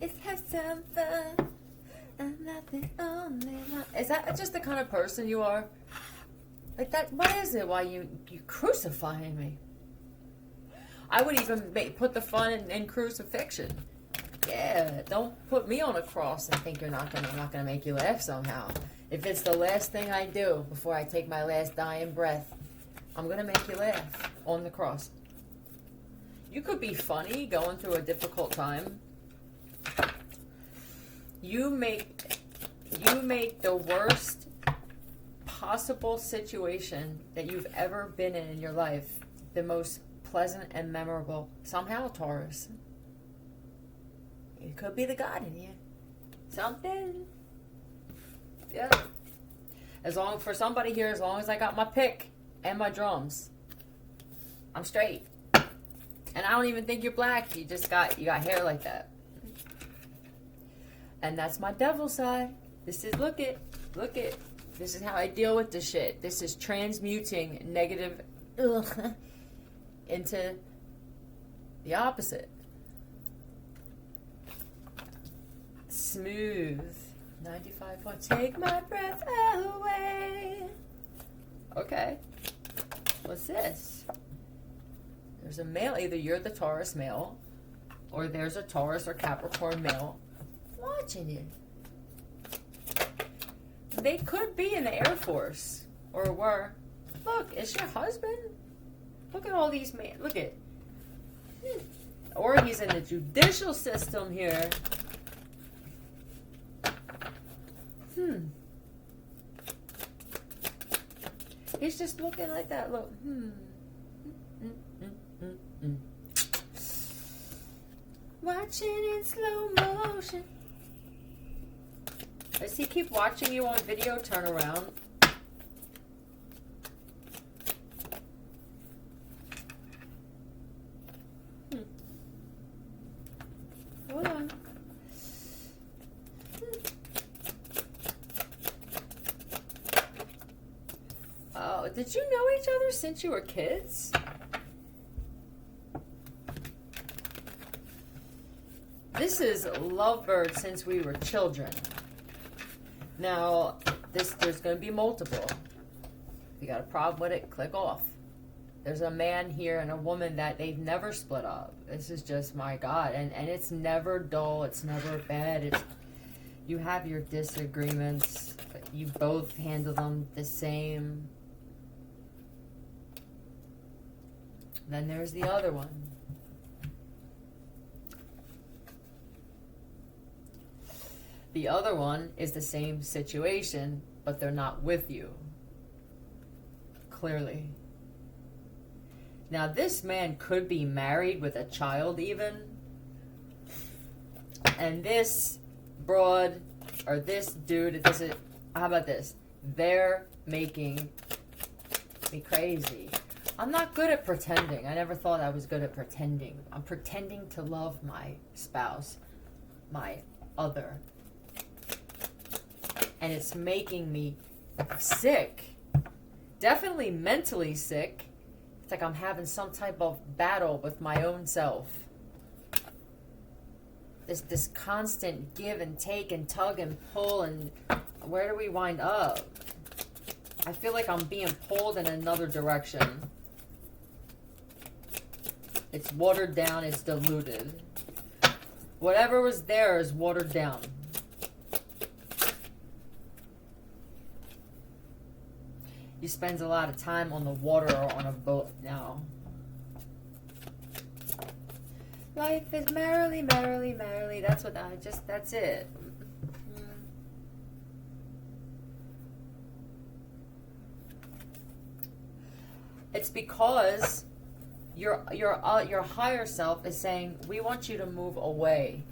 Let's have some fun. I'm not the only one. Is that just the kind of person you are? Like that? What is it? Why you crucifying me? I would even put the fun in crucifixion. Yeah, don't put me on a cross and think I'm not gonna make you laugh somehow. If it's the last thing I do before I take my last dying breath, I'm gonna make you laugh on the cross. You could be funny going through a difficult time. You make the worst possible situation that you've ever been in your life the most pleasant and memorable. Somehow, Taurus. It could be the God in you. Something. Yeah. As long as I got my pick and my drums, I'm straight. And I don't even think you're black. You got hair like that. And that's my devil side. This is look it. This is how I deal with the shit. This is transmuting negative into the opposite. Smooth. 95 points. Take my breath away. Okay. What's this? There's a male. Either you're the Taurus male, or there's a Taurus or Capricorn male watching you. They could be in the Air Force, or were. Look, it's your husband. Look at all these men. Look at. Or he's in the judicial system here. He's just looking like that. Look. Watching in slow motion. Does he keep watching you on video? Turn around. Hold on. Oh, did you know each other since you were kids? This is lovebird since we were children. Now, there's going to be multiple. If you got a problem with it, click off. There's a man here and a woman that they've never split up. This is just, my God. And it's never dull. It's never bad. You have your disagreements. But you both handle them the same. Then there's the other one. The other one is the same situation, but they're not with you. Clearly. Now, this man could be married with a child even. And this broad, or this dude, how about this? They're making me crazy. I'm not good at pretending. I never thought I was good at pretending. I'm pretending to love my spouse, my other. And it's making me sick. Definitely mentally sick. It's like I'm having some type of battle with my own self. This constant give and take and tug and pull, and where do we wind up? I feel like I'm being pulled in another direction. It's watered down, it's diluted. Whatever was there is watered down. He spends a lot of time on the water or on a boat now. Life is merrily, merrily, merrily. That's it. It's because your higher self is saying, we want you to move away.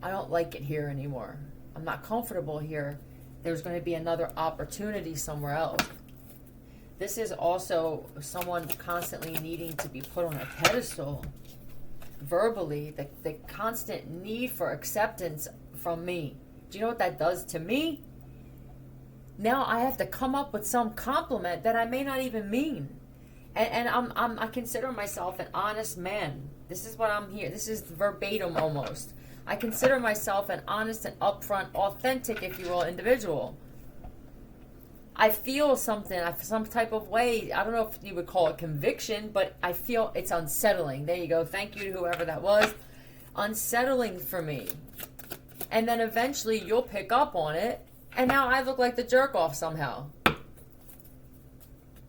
I don't like it here anymore. I'm not comfortable here. There's going to be another opportunity somewhere else. This is also someone constantly needing to be put on a pedestal verbally, the constant need for acceptance from me. Do you know what that does to me? Now I have to come up with some compliment that I may not even mean. And I consider myself an honest man. This is what I'm here. This is verbatim almost. I consider myself an honest and upfront, authentic, if you will, individual. I feel something, some type of way. I don't know if you would call it conviction, but I feel it's unsettling. There you go. Thank you to whoever that was. Unsettling for me. And then eventually you'll pick up on it. And now I look like the jerk off somehow.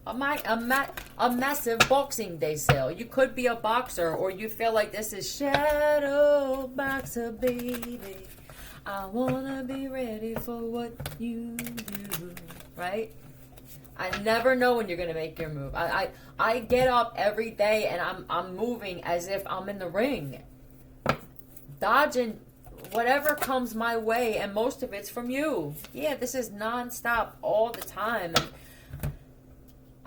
A massive Boxing Day sale. You could be a boxer, or you feel like this is shadow boxer, baby. I wanna be ready for what you do. Right? I never know when you're gonna make your move. I get up every day and I'm moving as if I'm in the ring, dodging whatever comes my way, and most of it's from you. Yeah, this is nonstop all the time. And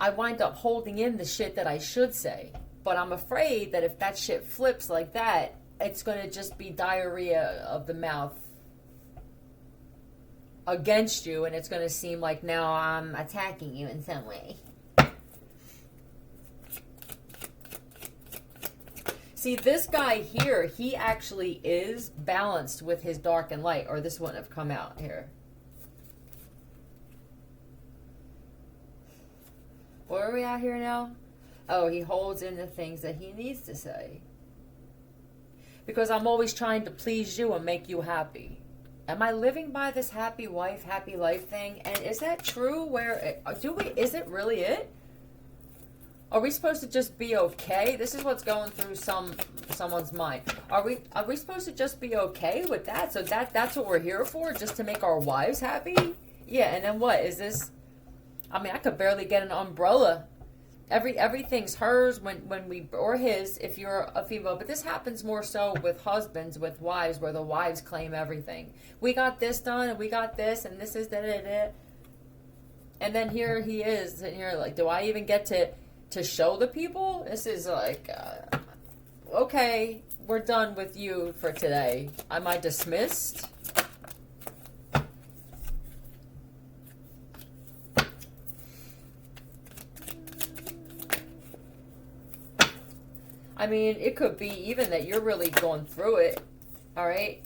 I wind up holding in the shit that I should say. But I'm afraid that if that shit flips like that, it's going to just be diarrhea of the mouth against you, and it's going to seem like now I'm attacking you in some way. See, this guy here, he actually is balanced with his dark and light, or this wouldn't have come out here. Where are we at here now? Oh, he holds in the things that he needs to say. Because I'm always trying to please you and make you happy. Am I living by this happy wife, happy life thing? And is that true? Is it really it? Are we supposed to just be okay? This is what's going through someone's mind. Are we supposed to just be okay with that? So that's what we're here for, just to make our wives happy? Yeah, and then what is this? I mean, I could barely get an umbrella. Everything's hers or his if you're a female. But this happens more so with husbands, with wives, where the wives claim everything. We got this done, and we got this, and this is da-da-da. And then here he is, and you're like, do I even get to show the people? This is like, okay, we're done with you for today. Am I dismissed? I mean, it could be even that you're really going through it, all right?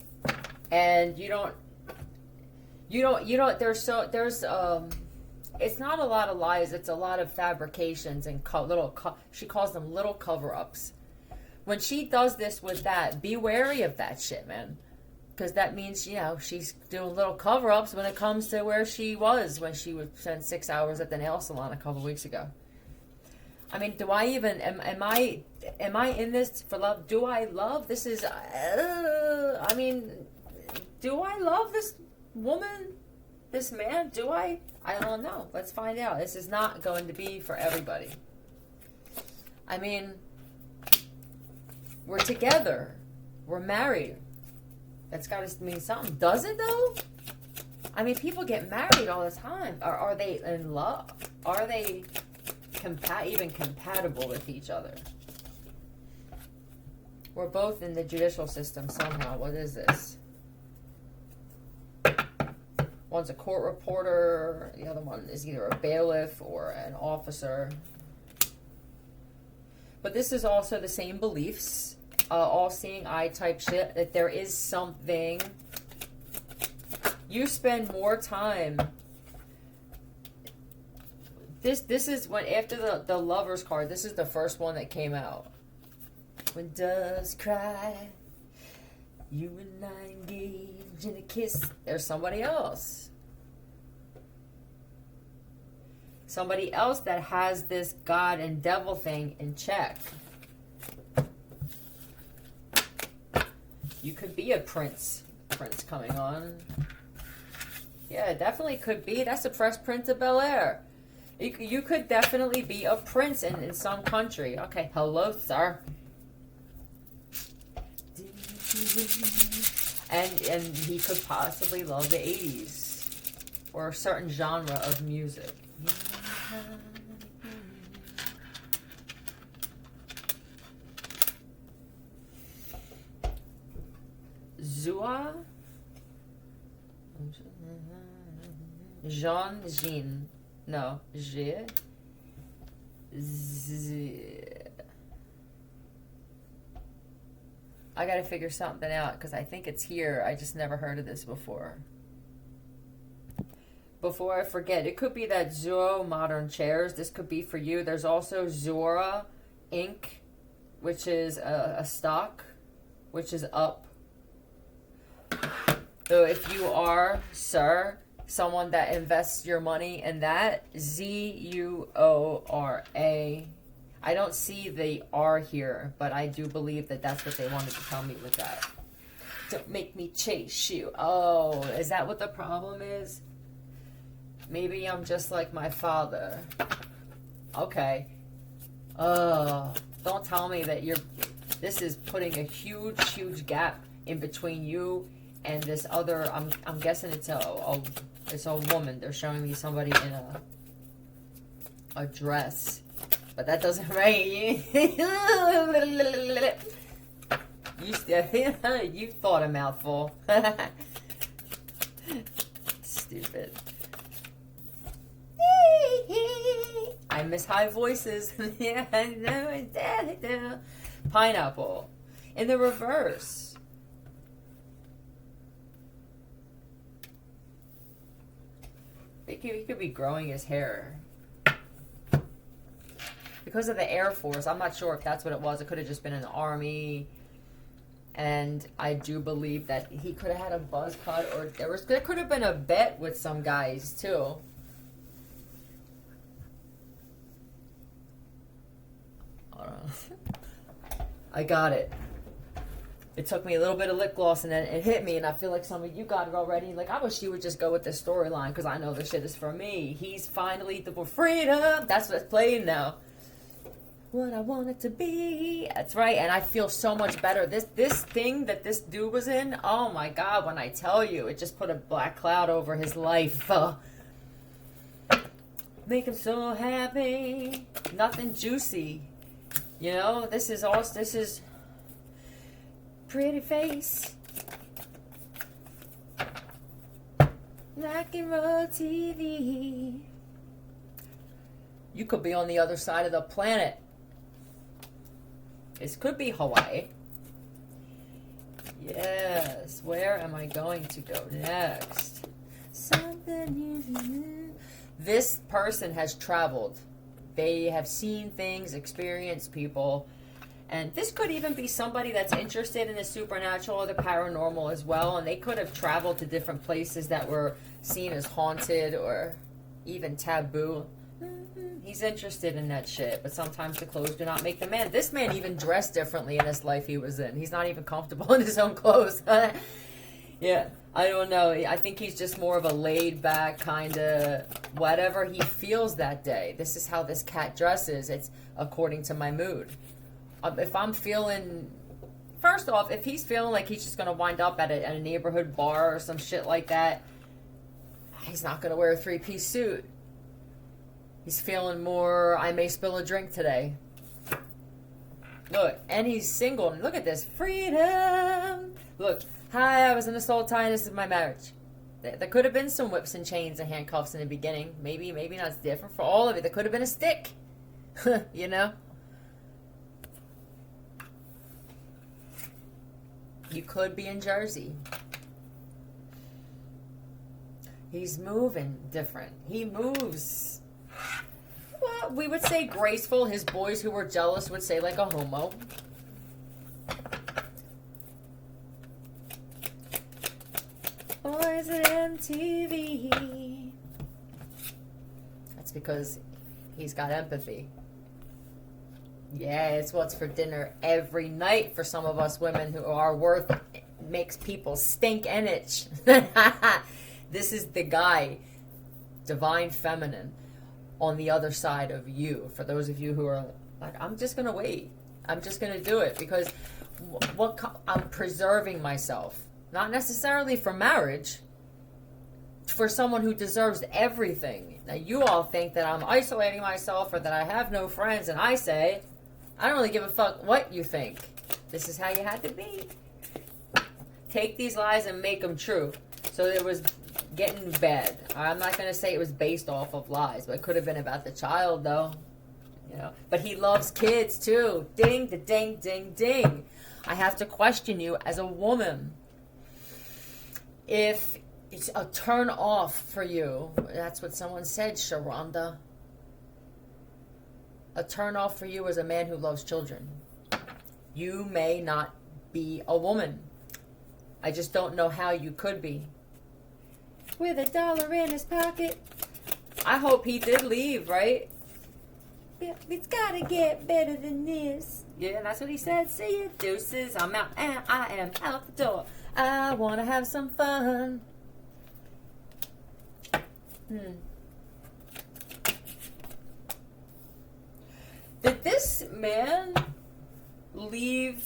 And it's not a lot of lies, it's a lot of fabrications and she calls them little cover-ups. When she does this with that, be wary of that shit, man. Because that means, she's doing little cover-ups when it comes to where she was when she would spend 6 hours at the nail salon a couple weeks ago. I mean, do I even, am I in this for love? Do I love? This is, I mean, do I love this woman, this man? Do I? I don't know. Let's find out. This is not going to be for everybody. I mean, we're together. We're married. That's got to mean something. Does it, though? I mean, people get married all the time. Are they in love? Are they even compatible with each other? We're both in the judicial system somehow. What is this? One's a court reporter. The other one is either a bailiff or an officer. But this is also the same beliefs. All-seeing eye type shit. That there is something. You spend more time. This is when, after the Lover's card, this is the first one that came out. When doves cry, you and I engage in a kiss. There's somebody else. Somebody else that has this God and devil thing in check. You could be a prince. Prince coming on. Yeah, it definitely could be. That's the Fresh Prince of Bel-Air. You could definitely be a prince in some country. Okay, hello, sir. And he could possibly love the 80s. Or a certain genre of music. Zua? Jean. No, G. I gotta figure something out because I think it's here. I just never heard of this before. Before I forget, it could be that Zoro Modern Chairs. This could be for you. There's also Zora Inc., which is a stock, which is up. So if you are, sir, someone that invests your money in that, Zura. I don't see the R here, but I do believe that that's what they wanted to tell me with that. Don't make me chase you. Oh, is that what the problem is? Maybe I'm just like my father. Okay. Don't tell me that this is putting a huge gap in between you and this other. I'm guessing it's a woman. They're showing me somebody in a dress, but that doesn't right. You thought a mouthful. Stupid. I miss high voices. Yeah, I know. Pineapple. In the reverse. He could be growing his hair. Because of the Air Force, I'm not sure if that's what it was. It could have just been in the Army. And I do believe that he could have had a buzz cut, or there could have been a bet with some guys too. I got it. It took me a little bit of lip gloss and then it hit me, and I feel like some of you got it already. Like, I wish you would just go with this storyline because I know this shit is for me. He's finally the freedom. That's what's playing now. What I want it to be. That's right, and I feel so much better. This thing that this dude was in, oh my God, when I tell you, it just put a black cloud over his life. Make him so happy. Nothing juicy. You know, this is pretty face. Rock and roll TV. You could be on the other side of the planet. This could be Hawaii. Yes. Where am I going to go next? This person has traveled. They have seen things, experienced people. And this could even be somebody that's interested in the supernatural or the paranormal as well. And they could have traveled to different places that were seen as haunted or even taboo. He's interested in that shit. But sometimes the clothes do not make the man. This man even dressed differently in this life he was in. He's not even comfortable in his own clothes. Yeah, I don't know. I think he's just more of a laid back kind of whatever he feels that day. This is how this cat dresses. It's according to my mood. If I'm feeling, first off, if he's feeling like he's just going to wind up at a neighborhood bar or some shit like that, he's not going to wear a 3-piece suit. He's feeling more, I may spill a drink today. Look, and he's single. Look at this. Freedom. Look, hi, I was in a soul tie. This is my marriage. There could have been some whips and chains and handcuffs in the beginning. Maybe not. It's different for all of it. There could have been a stick. You know? You could be in Jersey. He's moving different. He moves. Well, we would say graceful. His boys who were jealous would say like a homo. Boys at MTV. That's because he's got empathy. Yeah, it's what's for dinner every night for some of us women who are worth makes people stink and itch. This is the guy, divine feminine, on the other side of you. For those of you who are like, I'm just going to wait. I'm just going to do it because I'm preserving myself. Not necessarily for marriage, for someone who deserves everything. Now, you all think that I'm isolating myself or that I have no friends, and I say, I don't really give a fuck what you think. This is how you had to be. Take these lies and make them true. So it was getting bad. I'm not going to say it was based off of lies, but it could have been about the child, though. you know. But he loves kids too. Ding, the ding, ding, ding. I have to question you as a woman. If it's a turn off for you, that's what someone said, Sharonda. A turn off for you as a man who loves children. You may not be a woman. I just don't know how you could be. With $1 in his pocket. I hope he did leave, right? It's gotta get better than this. Yeah, that's what he said. See you, deuces. I'm out. I am out the door. I wanna have some fun. Did this man leave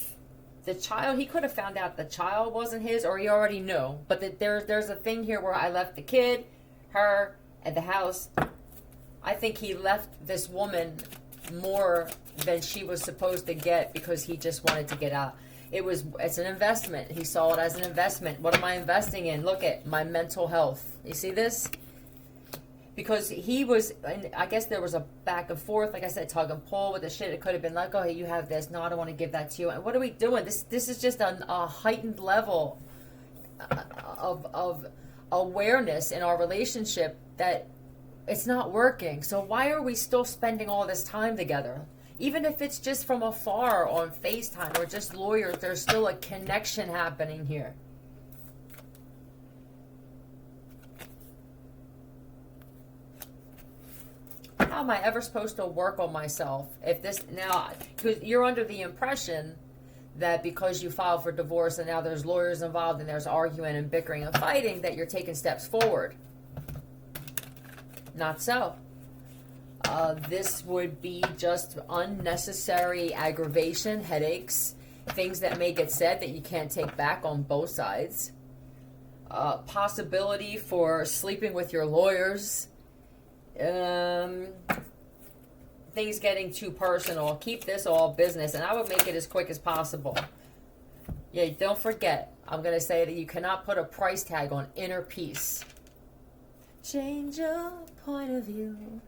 the child? He could have found out the child wasn't his, or he already knew. But that there's a thing here where I left the kid, her, at the house. I think he left this woman more than she was supposed to get because he just wanted to get out. It's an investment. He saw it as an investment. What am I investing in? Look at my mental health. You see this? Because he was, I guess there was a back and forth, like I said, tug and pull with the shit. It could have been like, oh, hey, you have this. No, I don't want to give that to you. And what are we doing? This is just a heightened level of awareness in our relationship that it's not working. So why are we still spending all this time together? Even if it's just from afar on FaceTime or just lawyers, there's still a connection happening here. How am I ever supposed to work on myself if this now? Because you're under the impression that because you filed for divorce and now there's lawyers involved and there's arguing and bickering and fighting that you're taking steps forward. Not so. This would be just unnecessary aggravation, headaches, things that may get said that you can't take back on both sides. Possibility for sleeping with your lawyers. Things getting too personal. Keep this all business, and I would make it as quick as possible. Yeah, don't forget, I'm going to say that you cannot put a price tag on inner peace. Change your point of view.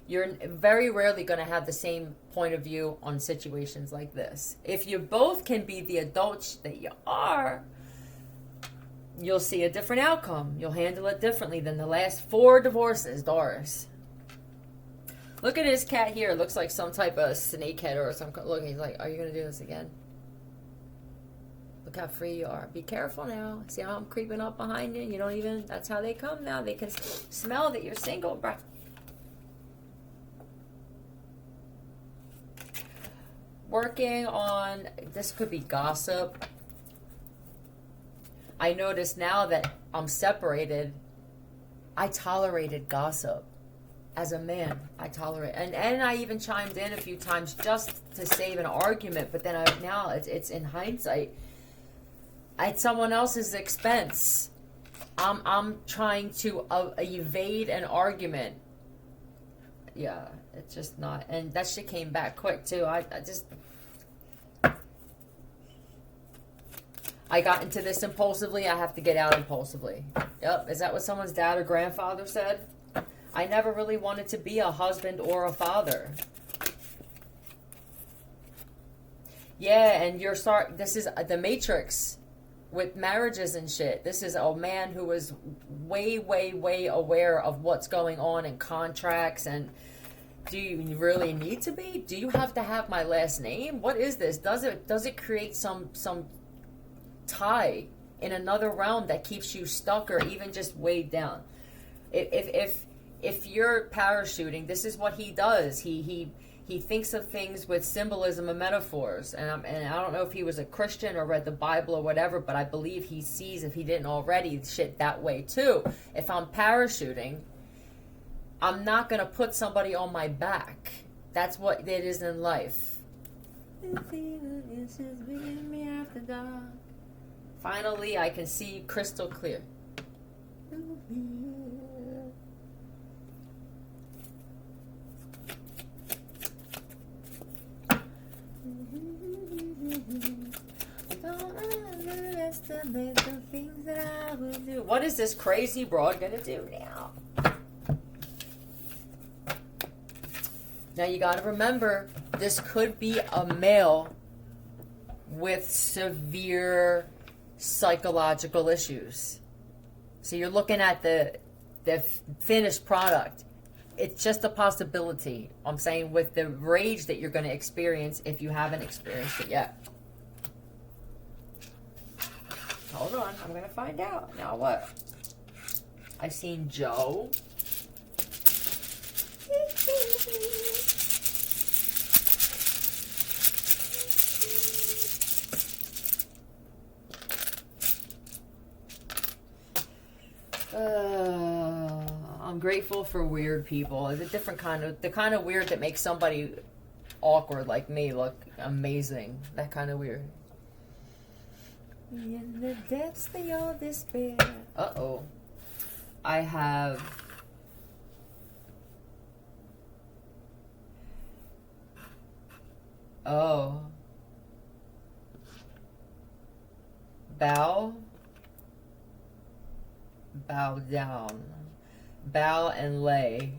You're very rarely going to have the same point of view on situations like this. If you both can be the adults that you are, you'll see a different outcome. You'll handle it differently than the last 4 divorces, Doris. Look at his cat here. It looks like some type of snakehead or something. Look, he's like, are you going to do this again? Look how free you are. Be careful now. See how I'm creeping up behind you? You don't even, that's how they come now. They can smell that you're single, bruh. Working on, this could be gossip. I notice now that I'm separated, I tolerated gossip. As a man, I tolerate, and I even chimed in a few times just to save an argument. But then now it's in hindsight, at someone else's expense. I'm trying to evade an argument. Yeah, it's just not, and that shit came back quick too. I got into this impulsively. I have to get out impulsively. Yep, is that what someone's dad or grandfather said? I never really wanted to be a husband or a father. Yeah, and you're sorry. This is the Matrix with marriages and shit. This is a man who is way, way, way aware of what's going on in contracts. And do you really need to be? Do you have to have my last name? What is this? Does it create some tie in another realm that keeps you stuck or even just weighed down? If you're parachuting, this is what he does. He thinks of things with symbolism and metaphors. And I don't know if he was a Christian or read the Bible or whatever, but I believe he sees, if he didn't already, shit that way too. If I'm parachuting, I'm not going to put somebody on my back. That's what it is in life. Finally, I can see crystal clear. Don't underestimate the things that I will do. What is this crazy broad gonna do now? Now you got to remember, this could be a male with severe psychological issues. So you're looking at the finished product. It's just a possibility. I'm saying with the rage that you're going to experience if you haven't experienced it yet. Hold on, I'm going to find out. Now what? I've seen Joe. I'm grateful for weird people. It's a different kind of, the kind of weird that makes somebody awkward like me look amazing. That kind of weird. In the depths of your despair. Uh-oh. I have... Oh. Bow down. Bow and lay.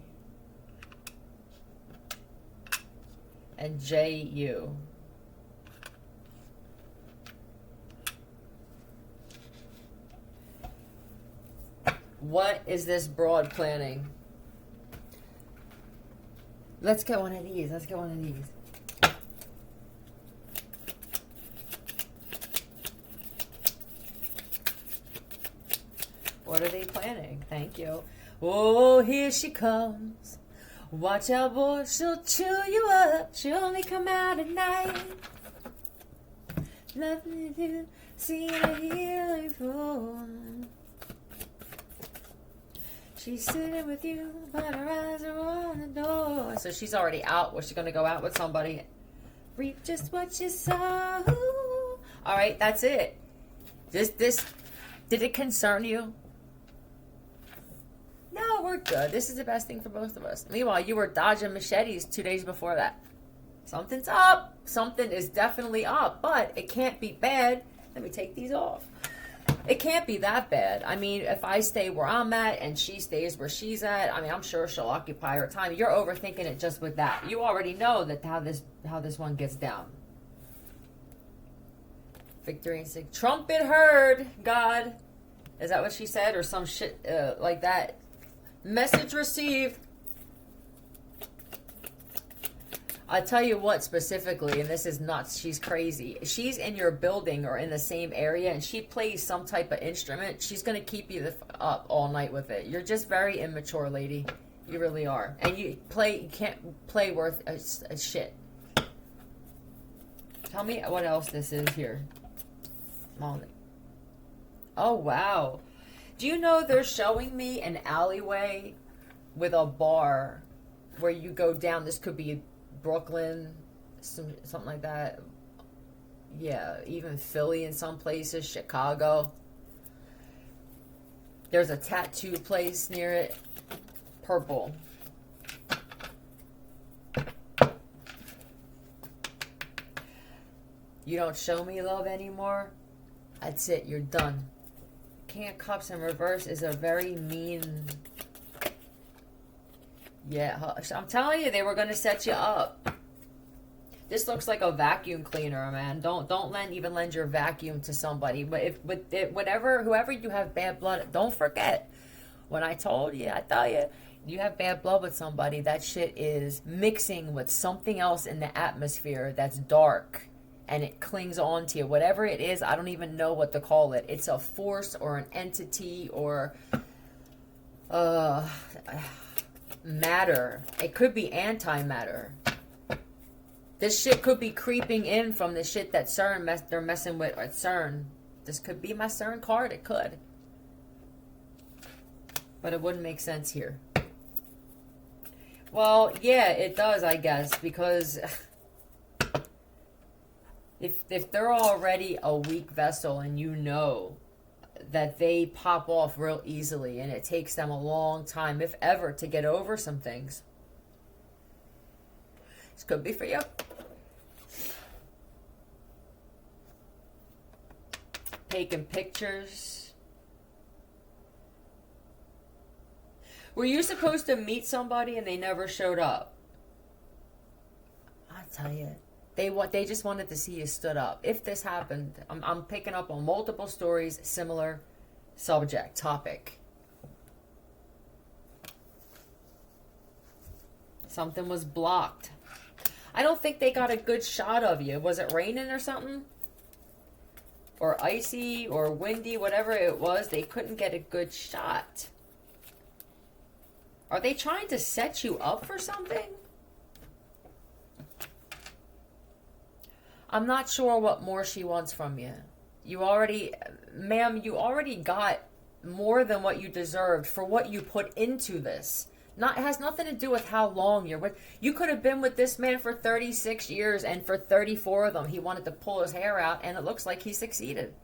And J-U. What is this broad planning? Let's get one of these. Let's get one of these. What are they planning? Thank you. Oh, here she comes. Watch out, boy. She'll chew you up. She'll only come out at night. Nothing to do. See the healing for. She's sitting with you, but her eyes are on the door. So she's already out. Was she going to go out with somebody? Reap just what you sow. All right, that's it. This, did it concern you? No, we're good. This is the best thing for both of us. Meanwhile, you were dodging machetes 2 days before that. Something's up. Something is definitely up, but it can't be bad. Let me take these off. It can't be that bad. I mean, if I stay where I'm at and she stays where she's at, I mean, I'm sure she'll occupy her time. You're overthinking it just with that. You already know that how this one gets down. Victory and sig. Trumpet heard, God. Is that what she said? Or some shit like that? Message received. I tell you what specifically, and this is nuts, she's crazy. She's in your building or in the same area and she plays some type of instrument. She's going to keep you up all night with it. You're just very immature, lady. You really are. And you can't play worth a shit. Tell me what else this is here. Oh, wow. Do you know they're showing me an alleyway with a bar where you go down? This could be Brooklyn, something like that. Yeah, even Philly in some places, Chicago. There's a tattoo place near it. Purple. You don't show me love anymore? That's it, you're done. King of Cups in reverse is a very mean... Yeah, I'm telling you, they were going to set you up. This looks like a vacuum cleaner, man. Don't even lend your vacuum to somebody. But whoever you have bad blood, don't forget. When I told you, I tell you, you have bad blood with somebody, that shit is mixing with something else in the atmosphere that's dark. And it clings on to you. Whatever it is, I don't even know what to call it. It's a force or an entity or... matter. It could be antimatter. This shit could be creeping in from the shit that they're messing with at CERN. This could be my CERN card. It could. But it wouldn't make sense here. Well, yeah, it does, I guess, because if they're already a weak vessel and you know that they pop off real easily and it takes them a long time, if ever, to get over some things. This could be for you. Taking pictures. Were you supposed to meet somebody and they never showed up? tell you, they just wanted to see you stood up. If this happened, I'm picking up on multiple stories, similar subject, topic. Something was blocked. I don't think they got a good shot of you. Was it raining or something? Or icy or windy, whatever it was, they couldn't get a good shot. Are they trying to set you up for something? I'm not sure what more she wants from you. Ma'am, you already got more than what you deserved for what you put into this. It has nothing to do with how long you're with. You could have been with this man for 36 years, and for 34 of them, he wanted to pull his hair out, and it looks like he succeeded.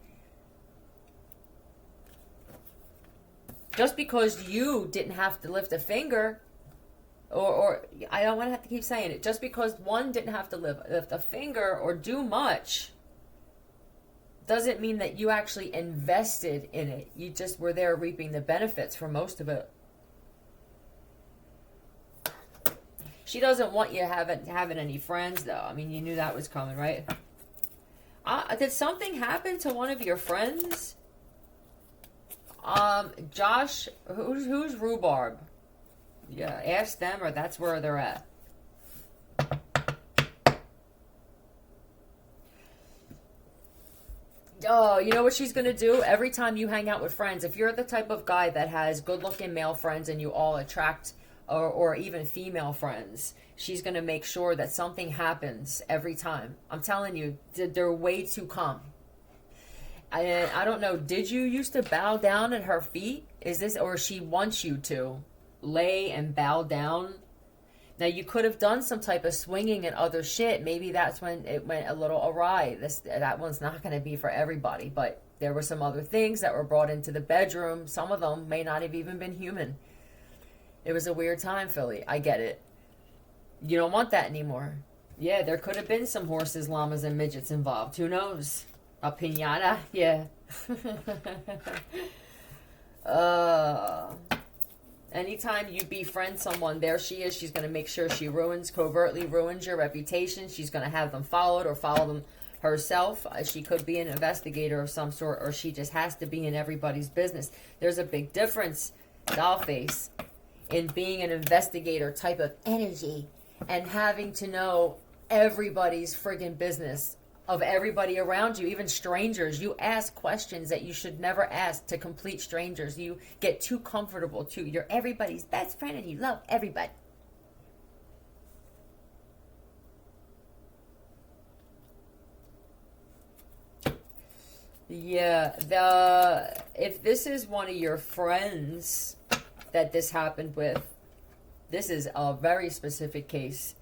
Just because you didn't have to lift a finger, or I don't want to have to keep saying it, just because one didn't have to lift a finger or do much, doesn't mean that you actually invested in it. You just were there reaping the benefits for most of it. She doesn't want you having any friends, though. I mean, you knew that was coming, right? Did something happen to one of your friends? Josh, who's Rhubarb? Yeah, ask them, or that's where they're at. Oh, you know what she's going to do? Every time you hang out with friends, if you're the type of guy that has good-looking male friends and you all attract or even female friends, she's going to make sure that something happens every time. I'm telling you, they're way too calm. I don't know, did you used to bow down at her feet? Is this, or she wants you to lay and bow down? Now, you could have done some type of swinging and other shit. Maybe that's when it went a little awry. That one's not going to be for everybody, but there were some other things that were brought into the bedroom. Some of them may not have even been human. It was a weird time, Philly. I get it. You don't want that anymore. Yeah, there could have been some horses, llamas, and midgets involved. Who knows? A piñata? Yeah. Anytime you befriend someone, there she is. She's going to make sure she covertly ruins your reputation. She's going to have them followed or follow them herself. She could be an investigator of some sort, or she just has to be in everybody's business. There's a big difference, dollface, in being an investigator type of energy and having to know everybody's friggin' business of everybody around you, even strangers. You ask questions that you should never ask to complete strangers. You get too comfortable too. You're everybody's best friend and you love everybody. Yeah, if this is one of your friends that this happened with, this is a very specific case.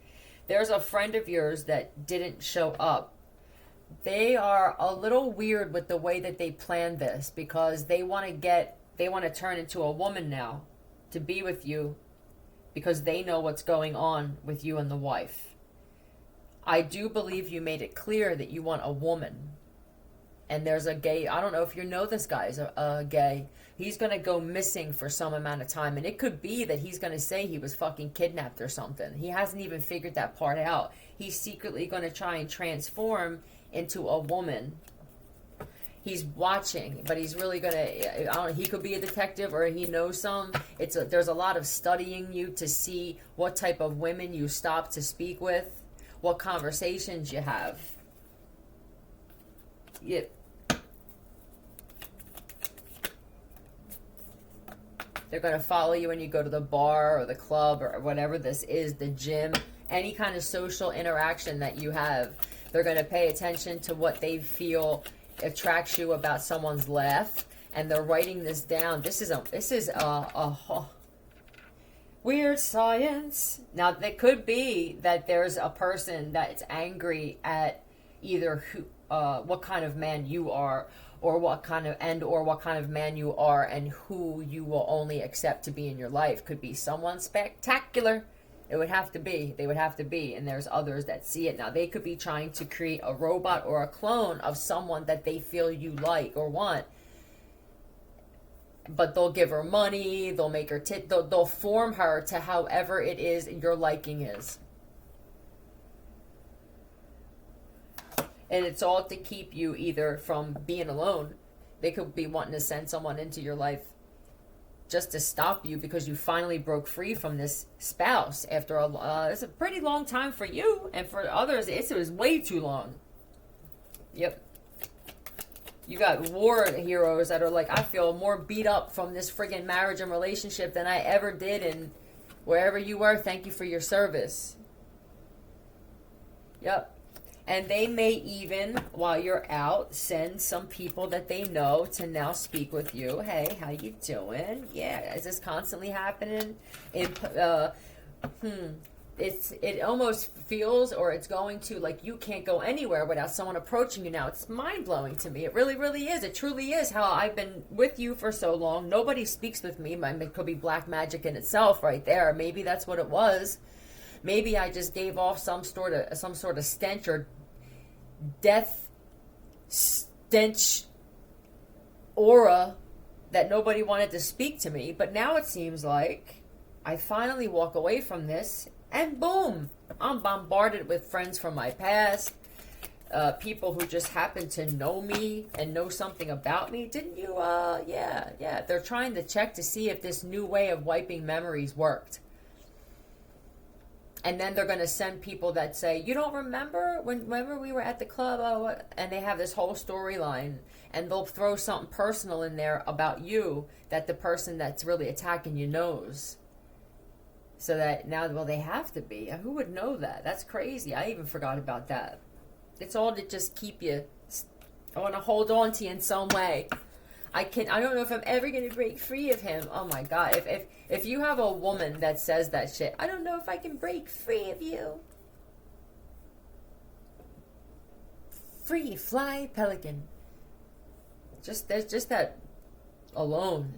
There's a friend of yours that didn't show up. They are a little weird with the way that they planned this, because they want to turn into a woman now to be with you, because they know what's going on with you and the wife. I do believe you made it clear that you want a woman. And there's a gay, I don't know if you know this guy's a gay. He's going to go missing for some amount of time. And it could be that he's going to say he was fucking kidnapped or something. He hasn't even figured that part out. He's secretly going to try and transform into a woman. He's watching, but he's really going to, I don't know, he could be a detective or he knows some. There's a lot of studying you to see what type of women you stop to speak with, what conversations you have. Yeah. They're going to follow you when you go to the bar or the club or whatever this is, the gym, any kind of social interaction that you have. They're going to pay attention to what they feel attracts you about someone's laugh, and they're writing this down. This is a weird science. Now, it could be that there's a person that's angry at either what kind of man you are, or what kind of man you are, and who you will only accept to be in your life. Could be someone spectacular. It would have to be. They would have to be. And there's others that see it. Now, they could be trying to create a robot or a clone of someone that they feel you like or want. But they'll give her money. They'll make her they'll form her to however it is your liking is. And it's all to keep you either from being alone. They could be wanting to send someone into your life just to stop you because you finally broke free from this spouse after it's a pretty long time for you, and for others it was way too long. Yep. You got war heroes that are like, I feel more beat up from this friggin' marriage and relationship than I ever did, and wherever you were, thank you for your service. Yep. And they may even, while you're out, send some people that they know to now speak with you. Hey, how you doing? Yeah, is this constantly happening? It almost feels, or it's going to, like you can't go anywhere without someone approaching you now. It's mind-blowing to me. It really, really is. It truly is how I've been with you for so long. Nobody speaks with me. It could be black magic in itself right there. Maybe that's what it was. Maybe I just gave off some sort of stench or death stench aura that nobody wanted to speak to me. But now it seems like I finally walk away from this, and boom, I'm bombarded with friends from my past, people who just happen to know me and know something about me. Didn't you? Yeah. They're trying to check to see if this new way of wiping memories worked. And then they're going to send people that say, you don't remember whenever we were at the club? And they have this whole storyline. And they'll throw something personal in there about you that the person that's really attacking you knows. So that now, well, they have to be. Who would know that? That's crazy. I even forgot about that. It's all to just keep you. I want to hold on to you in some way. I don't know if I'm ever going to break free of him. Oh my God. If you have a woman that says that shit, I don't know if I can break free of you. Free, fly, pelican. There's just that alone.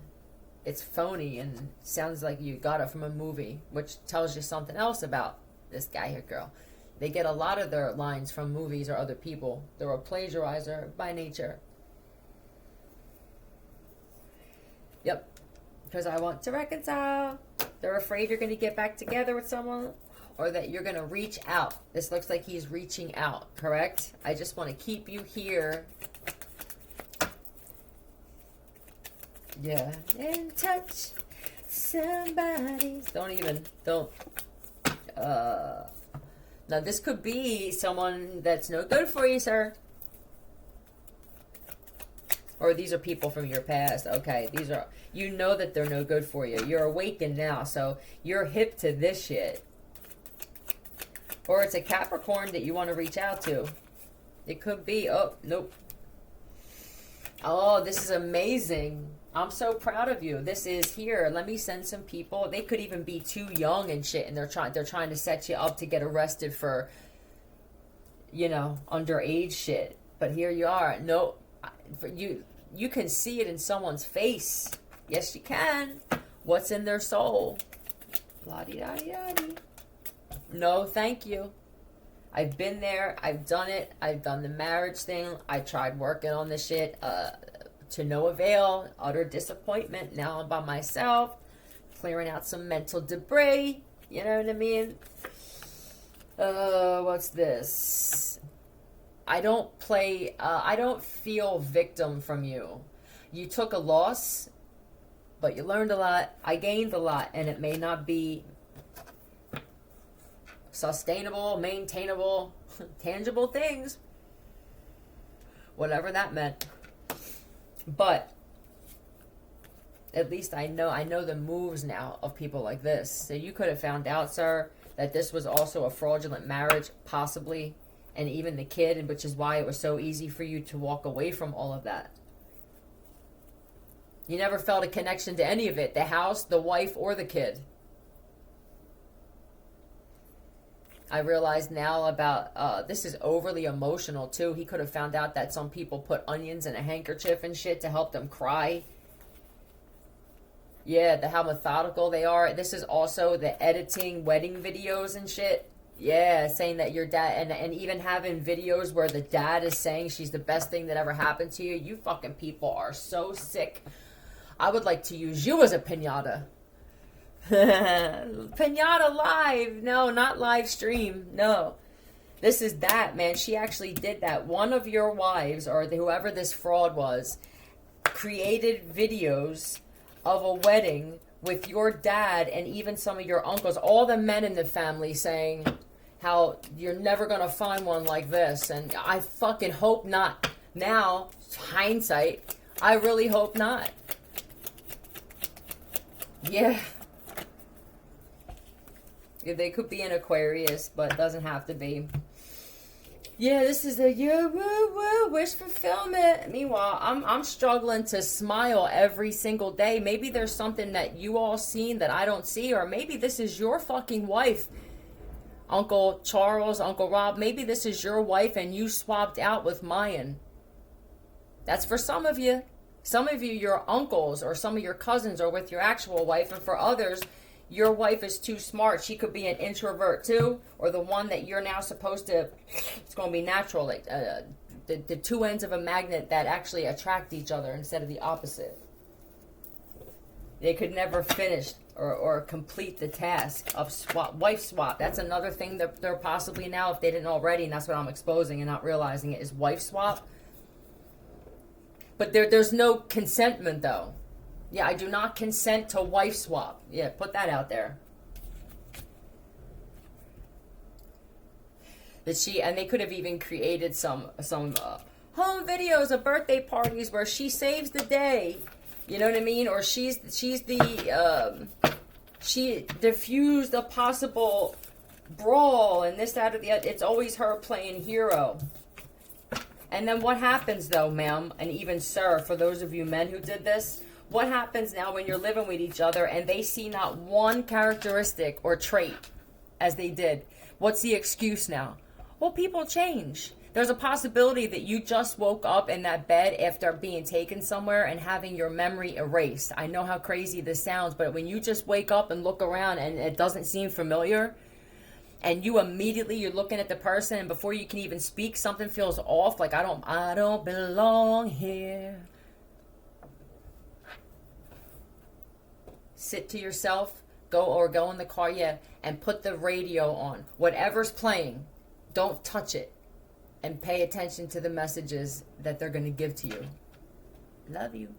It's phony and sounds like you got it from a movie, which tells you something else about this guy here, girl. They get a lot of their lines from movies or other people. They're a plagiarizer by nature. Yep. Because I want to reconcile. They're afraid you're going to get back together with someone, or that you're going to reach out. This looks like he's reaching out, correct? I just want to keep you here. Yeah. In touch. Somebody. Don't. Now this could be someone that's no good for you, sir. Or these are people from your past. Okay, these are, you know that they're no good for you. You're awakened now, so you're hip to this shit. Or it's a Capricorn that you want to reach out to. It could be, oh, nope. Oh, this is amazing. I'm so proud of you. This is here. Let me send some people. They could even be too young and shit, and they're trying to set you up to get arrested for, underage shit. But here you are. No, you can see it in someone's face. Yes, you can. What's in their soul? La-di-da-di-da-di. No, thank you. I've been there. I've done it. I've done the marriage thing. I tried working on this shit to no avail. Utter disappointment. Now I'm by myself, clearing out some mental debris. You know what I mean? What's this? I don't feel victim from you. You took a loss, but you learned a lot. I gained a lot, and it may not be sustainable, maintainable, tangible things. Whatever that meant. But at least I know the moves now of people like this. So you could have found out, sir, that this was also a fraudulent marriage, possibly. And even the kid, which is why it was so easy for you to walk away from all of that. You never felt a connection to any of it. The house, the wife, or the kid. I realize now about, this is overly emotional too. He could have found out that some people put onions in a handkerchief and shit to help them cry. Yeah, how methodical they are. This is also the editing wedding videos and shit. Yeah, saying that your dad, and even having videos where the dad is saying she's the best thing that ever happened to you. You fucking people are so sick. I would like to use you as a piñata. Piñata live. No, not live stream. No. This is that, man. She actually did that. One of your wives, or whoever this fraud was, created videos of a wedding with your dad and even some of your uncles, all the men in the family, saying how you're never going to find one like this. And I fucking hope not. Now, hindsight, I really hope not. Yeah. They could be an Aquarius, but it doesn't have to be. Yeah, this is a wish fulfillment. Meanwhile, I'm struggling to smile every single day. Maybe there's something that you all seen that I don't see, or maybe this is your fucking wife, Uncle Charles, Uncle Rob. Maybe this is your wife and you swapped out with Mayan. That's for some of you. Some of you, your uncles or some of your cousins are with your actual wife, and for others, your wife is too smart. She could be an introvert too, or the one that you're now supposed to, it's going to be natural, like the two ends of a magnet that actually attract each other instead of the opposite. They could never finish or complete the task of wife swap. That's another thing that they're possibly now, if they didn't already, and that's what I'm exposing and not realizing it, is wife swap. But there's no consentment though. Yeah, I do not consent to wife swap. Yeah, put that out there. And they could have even created some home videos of birthday parties where she saves the day. You know what I mean? Or she diffused a possible brawl and this, that, or the other. It's always her playing hero. And then what happens though, ma'am, and even sir, for those of you men who did this, what happens now when you're living with each other and they see not one characteristic or trait as they did? What's the excuse now? Well, people change. There's a possibility that you just woke up in that bed after being taken somewhere and having your memory erased. I know how crazy this sounds, but when you just wake up and look around and it doesn't seem familiar, and you immediately, you're looking at the person, and before you can even speak, something feels off, like I don't belong here. Sit to yourself, go in the car, and put the radio on. Whatever's playing, don't touch it. And pay attention to the messages that they're going to give to you. Love you.